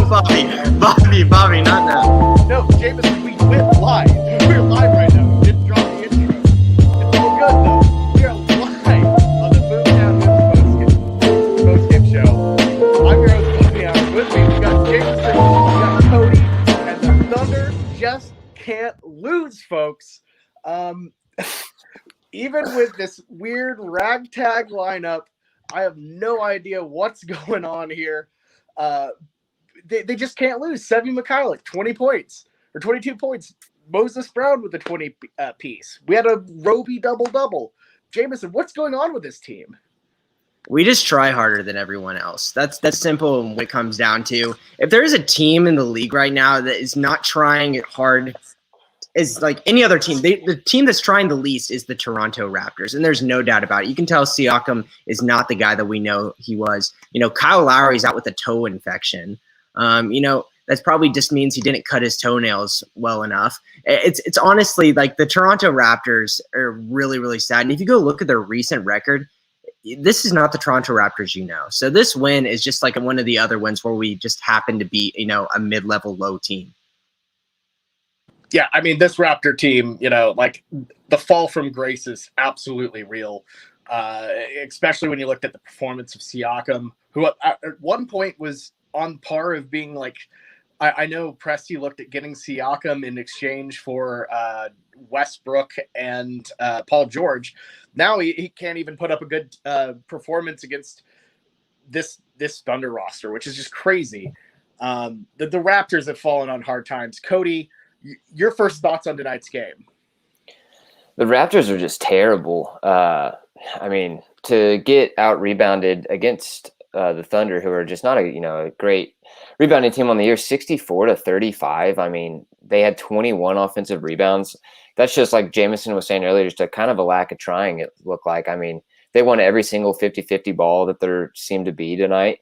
Bobby, not now. No, Jameson, we went live. We're live right now. We didn't drop the intro. It's all good, though. We are live on the Boomtown Postgame show. I'm your host, Boomtown. With me, we got Jameson, we got Cody, and the Thunder just can't lose, folks. Even with this weird ragtag lineup, I have no idea what's going on here. They just can't lose. Sevi Mikhailuk, 20 points or 22 points. Moses Brown with a 20 piece. We had a Roby double-double. Jameson, what's going on with this team? We just try harder than everyone else. That's simple and what it comes down to. If there is a team in the league right now that is not trying hard, is like any other team. The team that's trying the least is the Toronto Raptors, and there's no doubt about it. You can tell Siakam is not the guy that we know he was. Kyle Lowry's out with a toe infection. That probably just means he didn't cut his toenails well enough. It's honestly like the Toronto Raptors are really, really sad. And if you go look at their recent record, this is not the Toronto Raptors, So this win is just like one of the other wins where we just happen to be, a mid-level low team. Yeah, I mean, this Raptor team, like the fall from grace is absolutely real, especially when you looked at the performance of Siakam, who at one point was on par of being like, I know Presti looked at getting Siakam in exchange for Westbrook and Paul George. Now he can't even put up a good performance against this Thunder roster, which is just crazy. The Raptors have fallen on hard times. Cody, your first thoughts on tonight's game? The Raptors are just terrible. I mean, to get out rebounded against the Thunder, who are just not a great rebounding team on the year, 64-35. I mean, they had 21 offensive rebounds. That's just like Jameson was saying earlier, just a kind of a lack of trying, it looked like. I mean, they won every single 50-50 ball that there seemed to be tonight.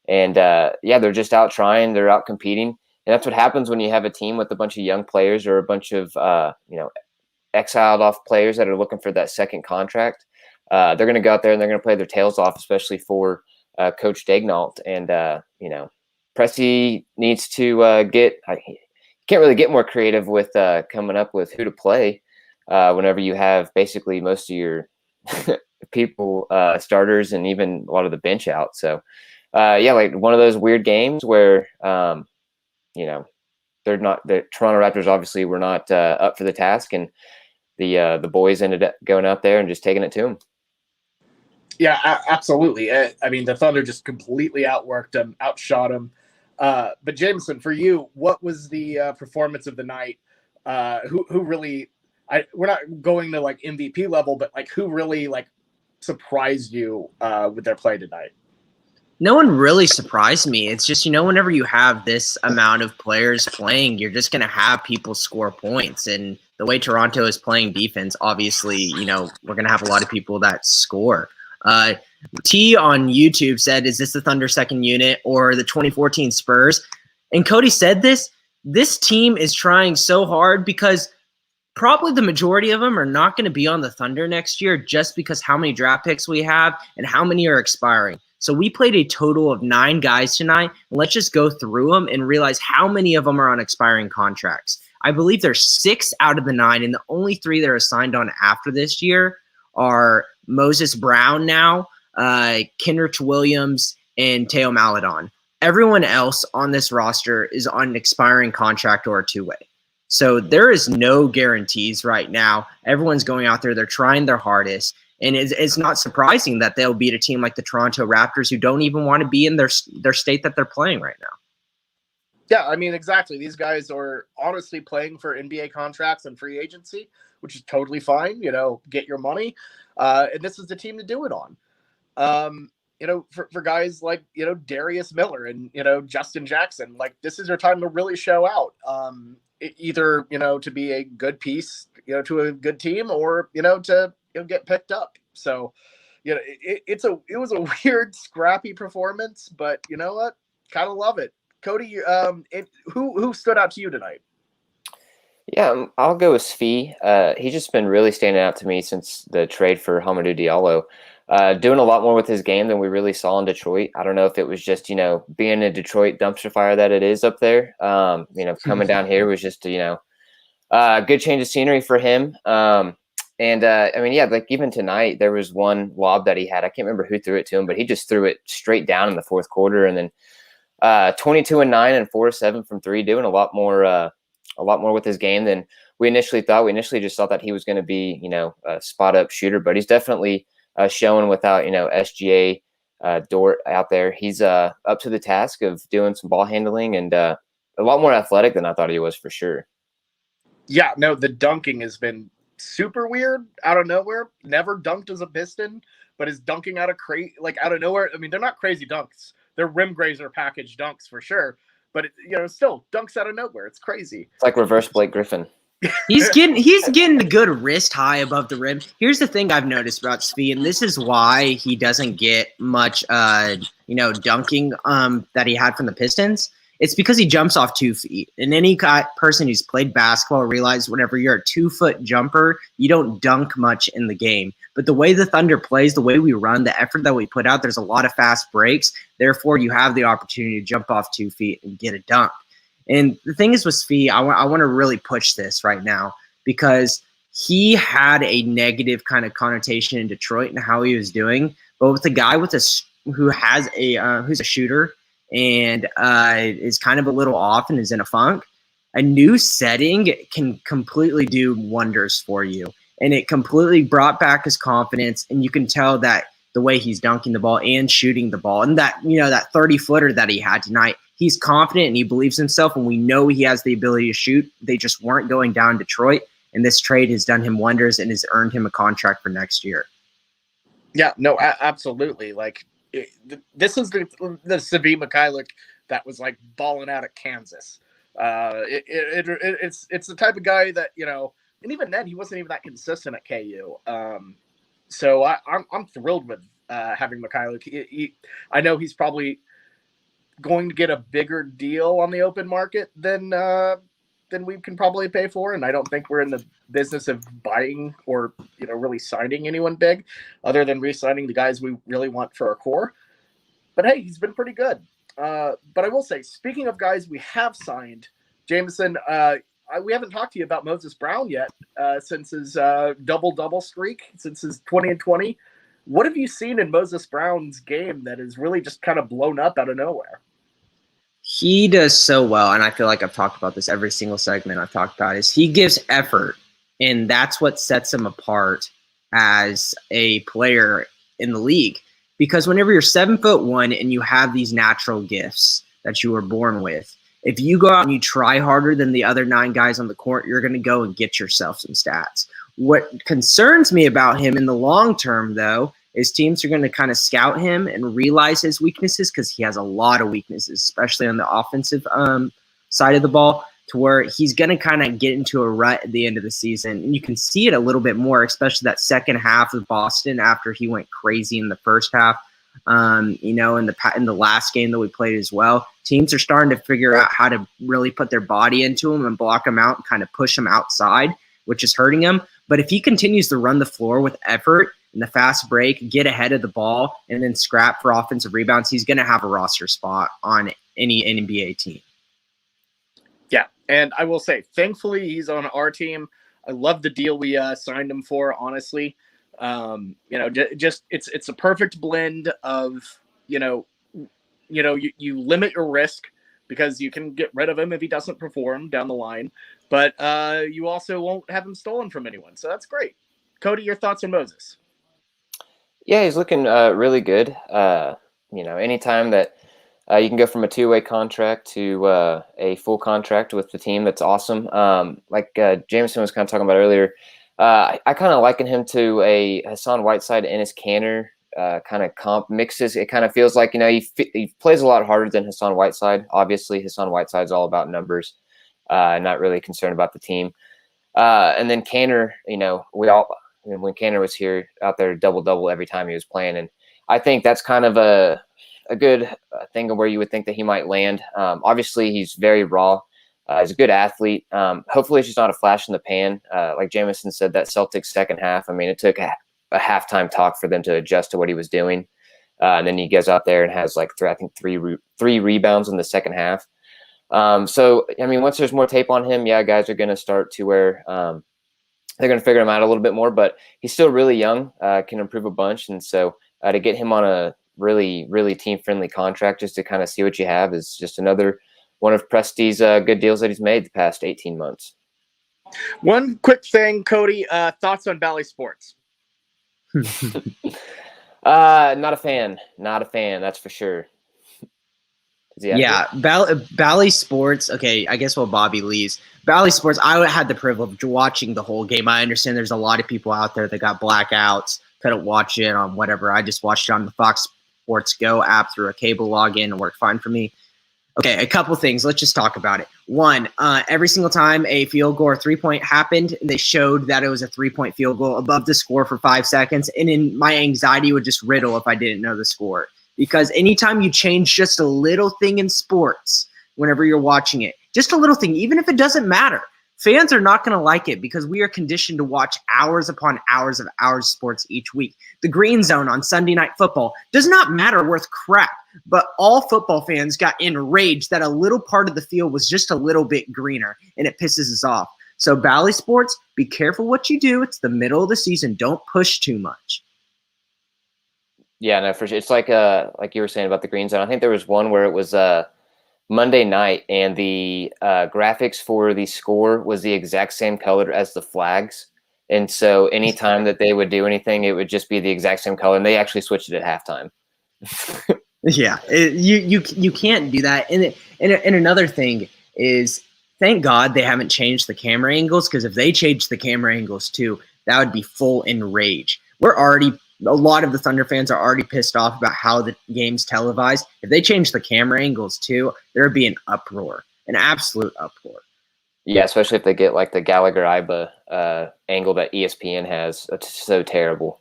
And they're just out trying, they're out competing. And that's what happens when you have a team with a bunch of young players or a bunch of exiled off players that are looking for that second contract. They're going to go out there and they're going to play their tails off, especially for Coach Daignault. And Presti needs to can't really get more creative with coming up with who to play whenever you have basically most of your people starters and even a lot of the bench out. So like one of those weird games where they're not, the Toronto Raptors obviously were not up for the task, and the boys ended up going out there and just taking it to them. Yeah, absolutely. I mean, the Thunder just completely outworked them, outshot them. But Jameson, for you, what was the performance of the night? Who really? We're not going to like MVP level, but like who really like surprised you with their play tonight? No one really surprised me. It's just, whenever you have this amount of players playing, you're just going to have people score points. And the way Toronto is playing defense, obviously, we're going to have a lot of people that score. T on YouTube said, is this the Thunder second unit or the 2014 Spurs? And Cody said this team is trying so hard because probably the majority of them are not going to be on the Thunder next year just because how many draft picks we have and how many are expiring. So we played a total of 9 guys tonight. Let's just go through them and realize how many of them are on expiring contracts. I believe there's 6 out of the 9, and the only 3 that are signed on after this year are Moses Brown now, Kenrich Williams, and Teo Maledon. Everyone else on this roster is on an expiring contract or a two-way. So there is no guarantees right now. Everyone's going out there. They're trying their hardest. And it's not surprising that they'll beat a team like the Toronto Raptors who don't even want to be in their state that they're playing right now. Yeah, I mean, exactly. These guys are honestly playing for NBA contracts and free agency, which is totally fine. Get your money. And this is the team to do it on. For guys like, Darius Miller and, Justin Jackson, like this is their time to really show out. Either, to be a good piece, to a good team or, to get picked up. So, it was a weird, scrappy performance, but you know what? Kind of love it. Cody, who stood out to you tonight? Yeah, I'll go with Svi. He's just been really standing out to me since the trade for Hamidou Diallo. doing a lot more with his game than we really saw in Detroit. I don't know if it was just, being a Detroit dumpster fire that it is up there. Coming down here was just, a good change of scenery for him. Like even tonight, there was one lob that he had. I can't remember who threw it to him, but he just threw it straight down in the fourth quarter. And then 22-9 and 4-7 from three, doing a lot more with his game than we initially thought. We initially just thought that he was going to be, a spot up shooter, but he's definitely showing without, SGA Dort out there. He's up to the task of doing some ball handling and a lot more athletic than I thought he was for sure. Yeah, no, the dunking has been super weird out of nowhere. Never dunked as a Piston, but is dunking out of nowhere. I mean, they're not crazy dunks. They're rim grazer package dunks for sure. But still dunks out of nowhere. It's crazy. It's like reverse Blake Griffin. He's getting the good wrist high above the rim. Here's the thing I've noticed about Svi, and this is why he doesn't get much dunking that he had from the Pistons. It's because he jumps off 2 feet. And any person who's played basketball realizes whenever you're a 2-foot jumper, you don't dunk much in the game. But the way the Thunder plays, the way we run, the effort that we put out, there's a lot of fast breaks. Therefore, you have the opportunity to jump off 2 feet and get a dunk. And the thing is with Svi, I want to really push this right now because he had a negative kind of connotation in Detroit and how he was doing. But with a guy who's a shooter and is kind of a little off and is in a funk, a new setting can completely do wonders for you. And it completely brought back his confidence. And you can tell that the way he's dunking the ball and shooting the ball and that, that 30-footer that he had tonight, he's confident and he believes himself. And we know he has the ability to shoot. They just weren't going down Detroit. And this trade has done him wonders and has earned him a contract for next year. Yeah, no, absolutely. This is the Svi Mikhailiuk that was like balling out at Kansas. It's the type of guy that, and even then he wasn't even that consistent at KU. So I'm thrilled with having Mikhailiuk. I know he's probably going to get a bigger deal on the open market than we can probably pay for, and I don't think we're in the business of buying or really signing anyone big, other than re-signing the guys we really want for our core. But hey, he's been pretty good. But I will say, speaking of guys we have signed, Jameson, we haven't talked to you about Moses Brown yet since his double-double streak, since his 20-20. What have you seen in Moses Brown's game that is really just kind of blown up out of nowhere? He does so well, and I feel like I've talked about this every single segment I've talked about, is he gives effort, and that's what sets him apart as a player in the league. Because whenever you're 7'1" and you have these natural gifts that you were born with, if you go out and you try harder than the other 9 guys on the court, you're going to go and get yourself some stats. What concerns me about him in the long term, though, is teams are going to kind of scout him and realize his weaknesses, because he has a lot of weaknesses, especially on the offensive side of the ball, to where he's going to kind of get into a rut at the end of the season. And you can see it a little bit more, especially that second half of Boston after he went crazy in the first half. In the last game that we played as well, teams are starting to figure out how to really put their body into him and block him out and kind of push him outside, which is hurting him. But if he continues to run the floor with effort and the fast break, get ahead of the ball, and then scrap for offensive rebounds, he's going to have a roster spot on any NBA team. Yeah, and I will say, thankfully, he's on our team. I love the deal we signed him for, honestly. Just it's a perfect blend of, you limit your risk because you can get rid of him if he doesn't perform down the line, but you also won't have him stolen from anyone. So that's great. Cody, your thoughts on Moses? Yeah, he's looking really good. Anytime that you can go from a 2-way contract to a full contract with the team, that's awesome. Like Jameson was kind of talking about earlier, I kind of liken him to a Hassan Whiteside, Enes Kanter kind of comp mixes. It kind of feels like, he plays a lot harder than Hassan Whiteside. Obviously, Hassan Whiteside's all about numbers, not really concerned about the team. And then Kanter, when Kanter was here out there, double-double every time he was playing. And I think that's kind of a good thing of where you would think that he might land. Obviously, he's very raw. He's a good athlete. Hopefully, it's just not a flash in the pan. Like Jameson said, that Celtics second half, it took a halftime talk for them to adjust to what he was doing. And then he goes out there and has like three rebounds in the second half. So, I mean, once there's more tape on him, yeah, guys are going to start to where they're going to figure him out a little bit more, but he's still really young, can improve a bunch. And so to get him on a really, really team-friendly contract just to kind of see what you have is just another one of Presti's good deals that he's made the past 18 months. One quick thing, Cody, thoughts on Bally Sports? Not a fan. That's for sure. Yeah, Bally Sports. Okay, I guess while Bobby leaves, Bally Sports. I had the privilege of watching the whole game. I understand there's a lot of people out there that got blackouts, couldn't watch it on whatever. I just watched it on the Fox Sports Go app through a cable login and worked fine for me. Okay, a couple things. Let's just talk about it. One, every single time a field goal or 3-point happened, they showed that it was a 3-point field goal above the score for 5 seconds, and then my anxiety would just riddle if I didn't know the score. Because anytime you change just a little thing in sports, whenever you're watching it, just a little thing, even if it doesn't matter, fans are not going to like it because we are conditioned to watch hours upon hours of sports each week. The green zone on Sunday Night Football does not matter worth crap, but all football fans got enraged that a little part of the field was just a little bit greener, and it pisses us off. So Bally Sports, be careful what you do. It's the middle of the season. Don't push too much. Yeah, no, for sure. It's like you were saying about the green zone. I think there was one where it was Monday night, and the graphics for the score was the exact same color as the flags. And so anytime that they would do anything, it would just be the exact same color. And they actually switched it at halftime. Yeah, you can't do that. And another thing is, thank God they haven't changed the camera angles, because if they changed the camera angles too, that would be full enrage. A lot of the Thunder fans are already pissed off about how the game's televised. If they change the camera angles too, there would be an uproar, an absolute uproar. Yeah, especially if they get like the Gallagher-Iba angle that ESPN has. It's so terrible.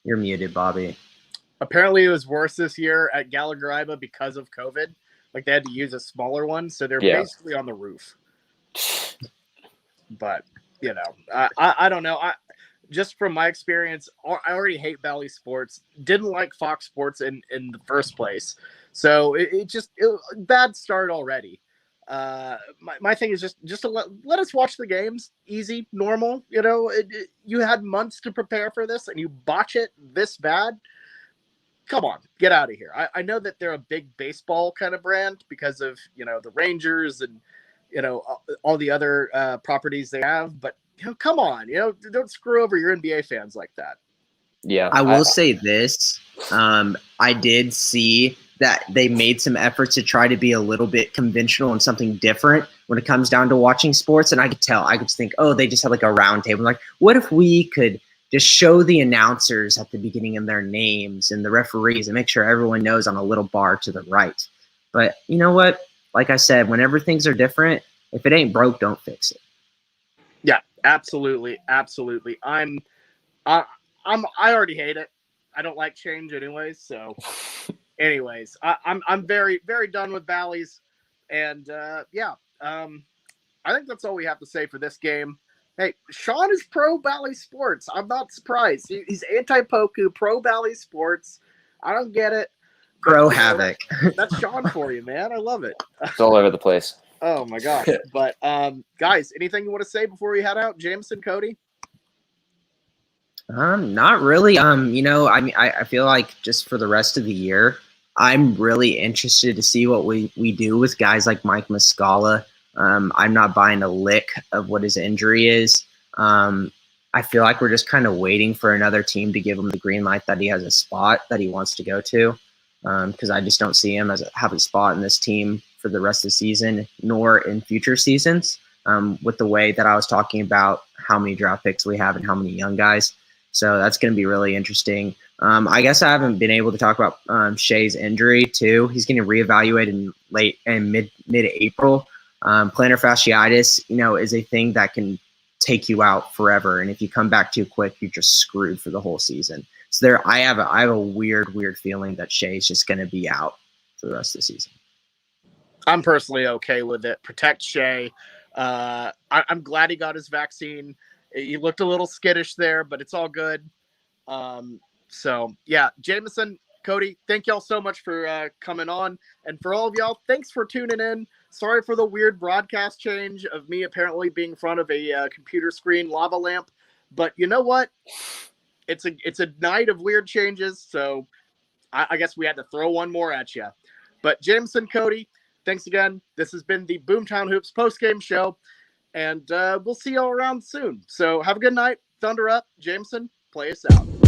You're muted, Bobby. Apparently it was worse this year at Gallagher-Iba because of COVID. Like they had to use a smaller one, so they're basically on the roof. But, you know, I don't know. Just from my experience, I already hate Bally Sports. Didn't like Fox Sports in the first place. So it bad start already. My thing is just to let us watch the games. Easy, normal. You know, you had months to prepare for this, and you botch it this bad. Come on, get out of here. I know that they're a big baseball kind of brand because of, you know, the Rangers and, you know, all the other properties they have, but you know, come on, you know, don't screw over your NBA fans like that. Yeah. I will say this. I did see that they made some efforts to try to be a little bit conventional and something different when it comes down to watching sports. And I could tell, I could think, oh, they just had like a round table. Like, what if we could just show the announcers at the beginning of their names and the referees and make sure everyone knows on a little bar to the right? But you know what? Like I said, whenever things are different, if it ain't broke, don't fix it. Yeah, absolutely. Absolutely. I already hate it. I don't like change anyways. So anyways, I'm very, very done with Bally's. And I think that's all we have to say for this game. Hey, Sean is pro Bally Sports. I'm not surprised. He's anti-Poku, pro Bally Sports. I don't get it. Pro Havoc. That's Sean for you, man. I love it. It's all over the place. Oh my gosh. But guys, anything you want to say before we head out? Jameson, Cody? Not really. You know, I mean, I feel like just for the rest of the year, I'm really interested to see what we do with guys like Mike Muscala. I'm not buying a lick of what his injury is. I feel like we're just kind of waiting for another team to give him the green light that he has a spot that he wants to go to. Because I just don't see him as have a spot in this team for the rest of the season, nor in future seasons. With the way that I was talking about how many draft picks we have and how many young guys. So that's going to be really interesting. I guess I haven't been able to talk about Shea's injury too. He's getting reevaluated in mid-April. Plantar fasciitis, you know, is a thing that can take you out forever. And if you come back too quick, you're just screwed for the whole season. So I have a weird feeling that Shea's just going to be out for the rest of the season. I'm personally okay with it. Protect Shea. I'm glad he got his vaccine. He looked a little skittish there, but it's all good. So yeah, Jameson, Cody, thank y'all so much for coming on. And for all of y'all, thanks for tuning in. Sorry for the weird broadcast change of me apparently being in front of a computer screen lava lamp. But you know what? It's a night of weird changes, so I guess we had to throw one more at you. But Jameson, Cody, thanks again. This has been the Boomtown Hoops post-game show, and we'll see y'all around soon. So have a good night. Thunder up. Jameson, play us out.